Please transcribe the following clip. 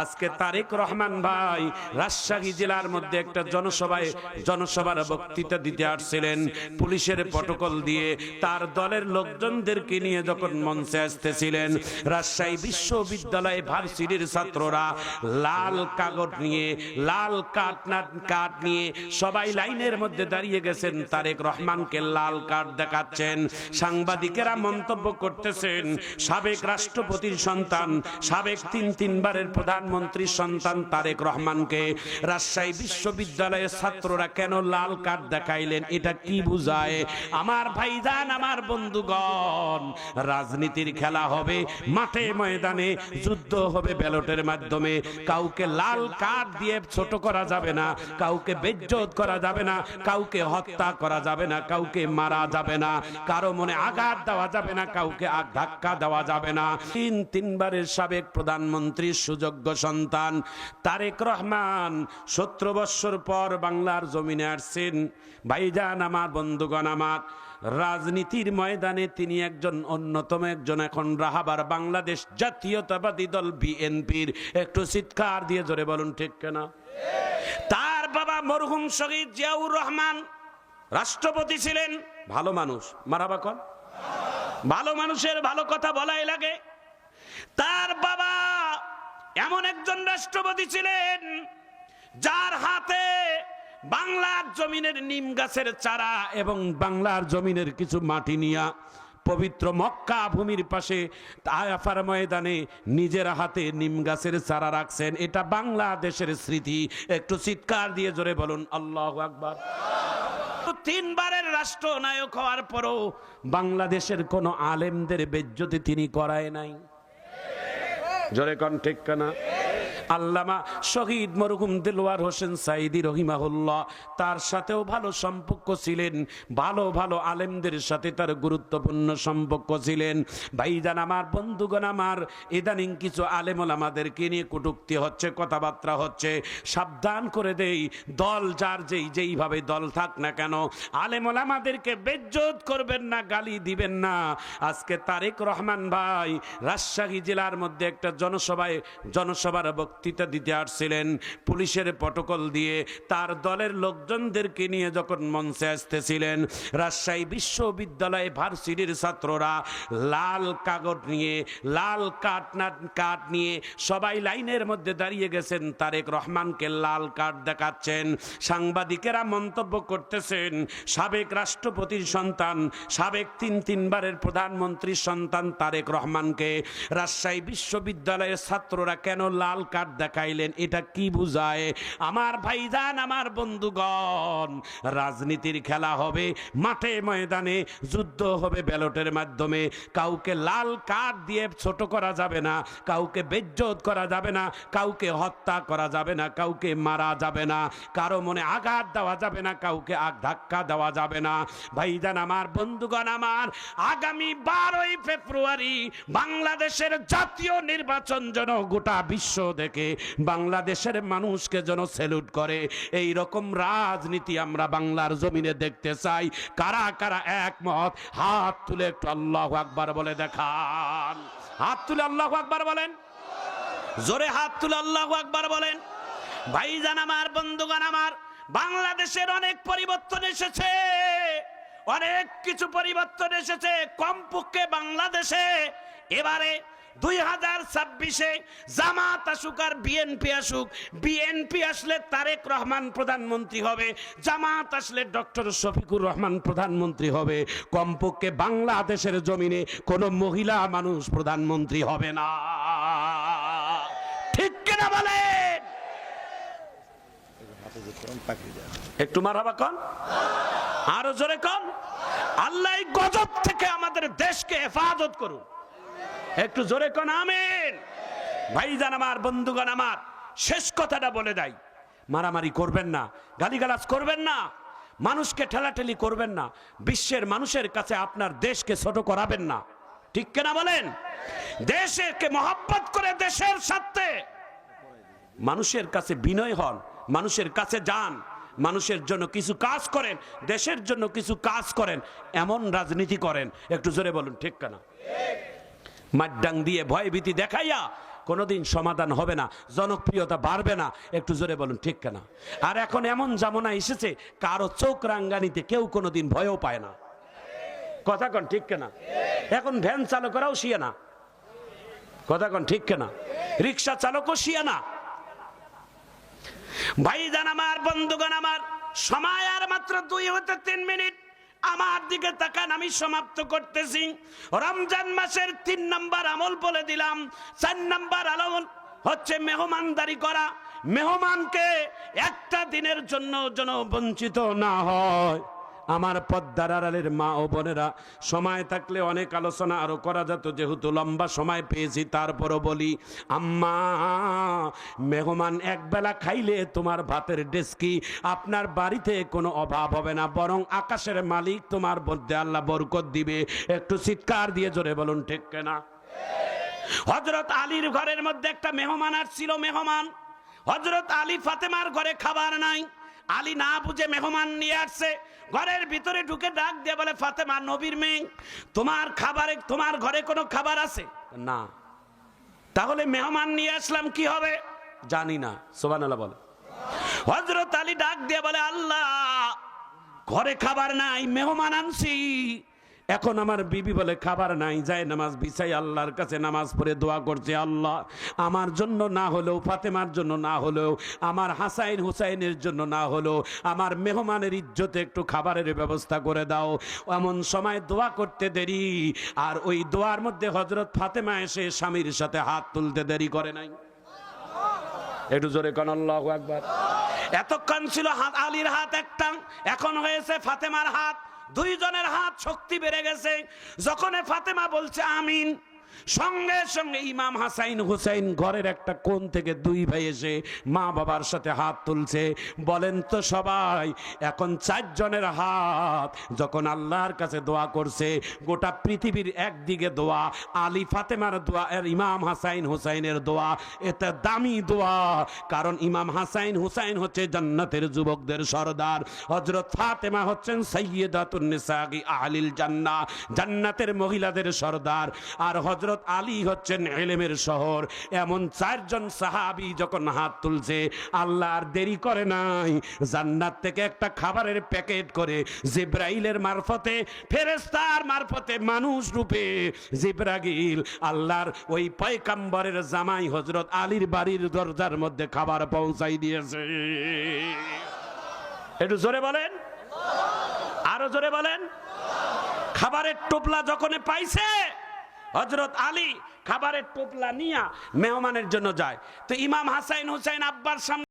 আজকে তারেক রহমান ভাই রাজশাহী জেলার মধ্যে একটা জনসভার বক্তৃতা দিতে আসছিলেন। পুলিশের প্রটোকল দিয়ে তার দলের লোকজনদেরকে নিয়ে যখন মঞ্চে আসতেছিলেন, রাজশাহী বিশ্ববিদ্যালয়ে ভার্সিটির ছাত্ররা লাল কাগজ নিয়ে, লাল কার্ড নিয়ে সবাই লাইনের মধ্যে দাঁড়িয়ে গেছেন, তারেক রহমানকে লাল কার্ড দেখাচ্ছেন। সাংবাদিকেরা মন্তব্য করতেছেন, সাবেক রাষ্ট্রপতির সন্তান, সাবেক তিনবারের প্রধানমন্ত্রীর সন্তান তারেক রহমানকে রাজশাহী বিশ্ববিদ্যালয়ের ছাত্ররা কেন লাল কার্ড দেখাইলেন, এটা কি বুঝায়? আমার ভাইজান, আমার বন্ধুগণ, রাজনীতির খেলা হবে মাঠে ময়দানে, যুদ্ধ হবে ব্যালটের মাধ্যমে। কাউকে লাল কার্ড দিয়ে ছোট করা যাবে না, কাউকে বেজ্জত করা যাবে না, কাউকে হত্যা করা যাবে না, কাউকে মারা যাবে না, কারো মনে আঘাত দেওয়া যাবে না, কাউকে ধাক্কা দেওয়া যাবে না। তিনবারের সাবেক প্রধানমন্ত্রীর সুযোগ্য সন্তান তারেক রহমান 17 বছর পর বাংলার জমিনে আসছেন। ভাইজান, আমার বন্ধুগণ, আমার রাজনীতির ময়দানে তিনি অন্যতম একজন এখন রাহাবার বাংলাদেশ জাতীয়তাবাদী দল বিএনপির। একটু চিৎকার দিয়ে জোরে বলুন ঠিক কিনা? তার বাবা মরহুম শহীদ জিয়াউর রহমান রাষ্ট্রপতি ছিলেন। ভালো মানুষ, মারাবা কন, ভালো মানুষের ভালো কথা বলাই লাগে। তার বাবা এমন একজন রাষ্ট্রপতি ছিলেন যার হাতে বাংলার জমিনের নিম গাছের চারা এবং বাংলার জমিনের কিছু মাটি নিয়া পবিত্র মক্কা ভূমির পাশে আরাফার ময়দানে নিজের হাতে নিম গাছের চারা রাখছেন। এটা বাংলাদেশের স্মৃতি। একটু চিৎকার দিয়ে জোরে বলুন আল্লাহু আকবার। 3 বারের রাষ্ট্রনায়ক হওয়ার পরও বাংলাদেশের কোন আলেমদের বেজ্জতি তিনি করায় নাই। জোরে কোন ঠিক কিনা? আল্লামা শহীদ মরহুম দেলোয়ার হোসেন সাইদি রহিমাহুল্লাহ, তার সাথেও ভালো সম্পর্ক ছিলেন, ভালো ভালো আলেমদের সাথে তার গুরুত্বপূর্ণ সম্পর্ক ছিলেন। ভাইজান, আমার বন্ধুগণ, আমার ইদানিং কিছু আলেম ওলামাদেরকে নিয়ে কটূক্তি হচ্ছে, কথাবার্তা হচ্ছে। সাবধান করে দেই, দল যার যেইভাবে দল থাক না কেন, আলেম ওলামাদেরকে বেজ্জত করবেন না, গালি দিবেন না। আজকে তারেক রহমান ভাই রাজশাহী জেলার মধ্যে একটা জনসভার বক্তৃতা দিতে আসছিলেন। পুলিশের প্রটোকল দিয়ে তার দলের লোকজনদেরকে নিয়ে যখন মঞ্চে আসতেছিলেন, রাজশাহী বিশ্ববিদ্যালয়ে ভার্সিটির ছাত্ররা লাল কাগজ নিয়ে, লাল কার্ড নিয়ে সবাই লাইনের মধ্যে দাঁড়িয়ে গেছেন, তারেক রহমানকে লাল কার্ড দেখাচ্ছেন। সাংবাদিকেরা মন্তব্য করতেছেন, সাবেক রাষ্ট্রপতির সন্তান, সাবেক তিনবারের প্রধানমন্ত্রীর সন্তান তারেক রহমানকে রাজশাহী বিশ্ববিদ্যালয়ের ছাত্ররা কেন লাল কার্ড দেখাইলেন, এটা কি বুঝায়? আমার ভাইজান, আমার বন্ধুগণ, রাজনীতির খেলা হবে মাঠে ময়দানে, যুদ্ধ হবে ব্যালটের মাধ্যমে। কাউকে লাল কার্ড দিয়ে ছোট করা যাবে না, কাউকে বেজ্জত করা যাবে না, কাউকে হত্যা করা যাবে না, কাউকে মারা যাবে না, কারো মনে আঘাত দেওয়া যাবে না, কাউকে ধাক্কা দেওয়া যাবে না। ভাইজান, আমার বন্ধুগণ, আমার আগামী 12ই ফেব্রুয়ারি বাংলাদেশের জাতীয় নির্বাচন যেন গোটা বিশ্ব দেখে, বাংলাদেশের মানুষকে যেন স্যালুট করে, এই রকম রাজনীতি আমরা বাংলার জমিনে দেখতে চাই। কারা কারা একমত হাত তুলে একটু আল্লাহু আকবার বলে দেখান। হাত তুলে আল্লাহু আকবার বলেন, জোরে হাত তুলে আল্লাহু আকবার বলেন। ভাইজান, আমার বন্ধুগণ, আমার বাংলাদেশের অনেক পরিবর্তন এসেছে, অনেক কিছু পরিবর্তন এসেছে। কমপক্ষে বাংলাদেশে এবারে 2026-এ জামাত আসুক আর বিএনপি আসুক, বিএনপি আসলে তারেক রহমান প্রধানমন্ত্রী হবে, জামাত আসলে ডক্টর শফিকুর রহমান প্রধানমন্ত্রী হবে। কমপক্ষে বাংলাদেশের জমিনে কোনো মহিলা মানুষ প্রধানমন্ত্রী হবে না। ঠিক কিনা বলেন? একটু মারহাবা কন, আরো জোরে কন। আল্লাহ গজব থেকে আমাদের দেশকে হেফাজত করুন। একটু জোরে কন আমিন। ভাইজান, আমার বন্ধুগণ, আমার শেষ কথাটা বলে দেয়, মারামারি করবেন না, গালিগালাজ করবেন না, মানুষকে ঠেলাঠেলি করবেন না, বিশ্বের মানুষের কাছে আপনার দেশকে ছোট করাবেন না। ঠিক কিনা বলেন? দেশকে মহব্বত করে দেশের সাথে মানুষের কাছে বিনয় হন, মানুষের কাছে যান, মানুষের জন্য কিছু কাজ করেন, দেশের জন্য কিছু কাজ করেন, এমন রাজনীতি করেন। একটু জোরে বলুন ঠিক কিনা? মাড্ডাং দিয়ে ভয়ভীতি দেখাইয়া কোনোদিন সমাধান হবে না, জনপ্রিয়তা বাড়বে না। একটু জোরে বলুন ঠিক কিনা? আর এখন এমন জামানা এসেছে, কারো চোখ রাঙ্গানিতে কেউ কোনোদিন ভয়ও পায় না। কথা কন ঠিক কিনা? এখন ভ্যান চালকরাও শিয়া না। কথা কন ঠিক কিনা? রিক্সা চালকও শিয়া না। ভাইজান আমার, বন্ধুগণ আমার, সময় আর মাত্র 2 হতে 3 মিনিট। আমার দিকে তাকান, আমি সমাপ্ত করতেছি। রমজান মাসের 3 নাম্বার আমল বলে দিলাম। 4 নাম্বার আমল হচ্ছে মেহমানদারি করা। মেহমানকে একটা দিনের জন্য যেন বঞ্চিত না হয়। আমার পদ্মার আড়ালের মা ও বোনেরা, সময় থাকলে অনেক আলোচনা আরো করা যেত, যেহেতু লম্বা সময় পেয়েছি তারপরও বলি, আম্মা, মেহমান একবেলা খাইলে তোমার ভাতের ডেস্কি, আপনার বাড়িতে কোনো অভাব হবে না, বরং আকাশের মালিক তোমার মধ্যে আল্লাহ বরকত দিবে। একটু চিৎকার দিয়ে জোরে বলুন ঠিক কিনা? হযরত আলীর ঘরের মধ্যে একটা মেহমান আসছিল। মেহমান হযরত আলী ফাতেমার ঘরে খাবার নাই। আলী না বুঝে মেহমান নিয়ে আসছে, ঘরের ভিতরে ঢুকে ডাক দিয়ে বলে, ফাতেমা, নবীর মেয়ে, তোমার ঘরে কোনো খাবার আছে? না। তাহলে মেহমান নিয়ে আসলাম, কি হবে? জানি না। সুবহানাল্লাহ বলে। হযরত আলী ডাক দিয়ে বলে, আল্লাহ, ঘরে খাবার নাই, মেহমান আনছি। এখন আমার বিবি বলে খাবার নাই, যায় নামাজ বিছাই আল্লাহর কাছে নামাজ পড়ে দোয়া করছে, আল্লাহ, আমার জন্য না হলেও, ফাতেমার জন্য না হলেও, আমার হাসাইন হুসাইনের জন্য না হলেও, আমার মেহমানের ইজ্জতে একটু খাবারের ব্যবস্থা করে দাও। এমন সময় দোয়া করতে দেরি, আর ওই দোয়ার মধ্যে হযরত ফাতেমা এসে স্বামীর সাথে হাত তুলতে দেরি করে নাই। একটু জোরে কোন আল্লাহু আকবার। এতক্ষণ ছিল আলীর হাত একটা, এখন হয়েছে ফাতেমার হাত। 2 জনের হাত শক্তি বেড়ে গেছে। যখন ফাতেমা বলছে আমিন, সঙ্গে সঙ্গে ইমাম হাসাইন হুসাইন ঘরের একটা কোণ থেকে 2 ভাই এসে মা বাবার সাথে হাত তুলছে। বলেন তো সবাই, এখন 4 জনের হাত যখন আল্লাহর কাছে দোয়া করছে, গোটা পৃথিবীর একদিকে দোয়া, আলী ফাতেমার দোয়া আর ইমাম হাসাইন হুসাইনের দোয়া, এটা দামি দোয়া। কারণ ইমাম হাসাইন হুসাইন হচ্ছে জান্নাতের যুবকদের সরদার, হযরত ফাতেমা হচ্ছেন সাইয়্যিদাতুন নিসাঈ আহলিল জান্নাহ, জান্নাতের মহিলাদের সরদার, আর হযরত আলী হচ্ছেন ইলমের শহর। এমন 4 জন সাহাবী যখন হাত তুলছে, আল্লাহ আর দেরি করে নাই, জান্নাত থেকে একটা খাবারের প্যাকেট করে জিবরাইলের মারফতে, ফেরেশতার মারফতে, মানুষ রূপে জিবরাইল আল্লাহর ওই পয়গম্বরের জামাই হযরত আলীর বাড়ির দরজার মধ্যে খাবার পৌঁছাই দিয়েছে। একটু জোরে বলেন, আরো জোরে বলেন। খাবারের টোপলা যখন পাইছে, হযরত আলী খাবারের টোপলা নিয়ে মেহমানের জন্য যায়। তো ইমাম হাসাইন হুসাইন আব্বার সামনে